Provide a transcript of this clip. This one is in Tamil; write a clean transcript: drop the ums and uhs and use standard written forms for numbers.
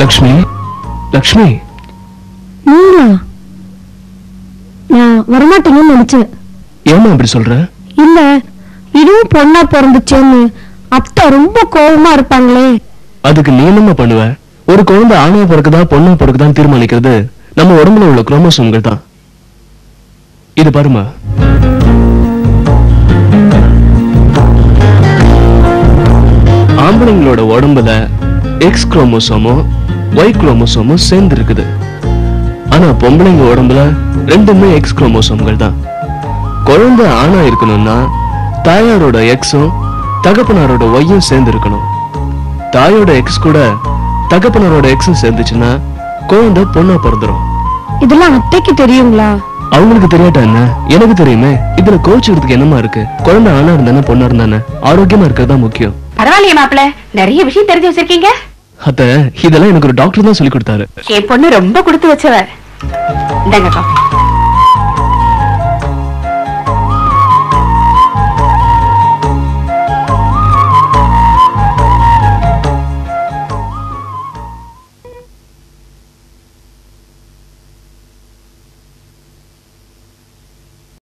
லக்ஷ்மி, லக்ஷ்மி, நான் வரமாட்டேங்கன்னு நினைச்சேன். ஏமா அப்படி சொல்ற? இல்ல, இதுவும் பொண்ணா பிறந்துச்சேன்னு அத்தை ரொம்ப கோபமா இருப்பாங்களே. அதுக்கு நீ என்ன பண்ணுவ? ஒரு குழந்தை ஆணவ பிறகுதா பொண்ணா பிறகுதான் தீர்மானிக்கிறது நம்ம உடம்புல உள்ள குரோமோசோம்கள் தான். இது பாருமா, ஆம்பளைங்களோட உடம்புல எக்ஸ் குரோமோசோமும் ஒய் குரோமோசோமும் சேர்ந்து இருக்குது. ஆனா பொம்பளைங்க உடம்புல ரெண்டுமே எக்ஸ் குரோமோசோம்கள் தான். குழந்தை ஆணா இருக்கணும்னா தாயாரோட எக்ஸும் தகப்பனாரோட ஒய்யும் சேர்ந்து இருக்கணும். தாயோட எக்ஸ் கூட தகப்பனாரோட எக்ஸும் சேர்ந்துச்சுன்னா குழந்தை பொண்ணா பிறந்துரும். இதெல்லாம் அத்தைக்கு தெரியுங்களா? அவங்களுக்கு தெரியாட்டா என்ன, எனக்கு தெரியுமே. இதுல கோச்சுக்கிறதுக்கு என்னமா இருக்கு? குழந்தை ஆணா இருந்தானே பொண்ணா இருந்தானே ஆரோக்கியமா இருக்கிறது தான் முக்கியம். பரவாயில்லையே மாப்பிள்ள, நிறைய விஷயம் தெரிஞ்சு வச்சிருக்கீங்க. அத்த, இதெல்லாம் எனக்கு ஒரு டாக்டர் தான் சொல்லி கொடுத்தாரு. என் பொண்ணு ரொம்ப கொடுத்து வச்சவ. இந்தாங்க காஃபி.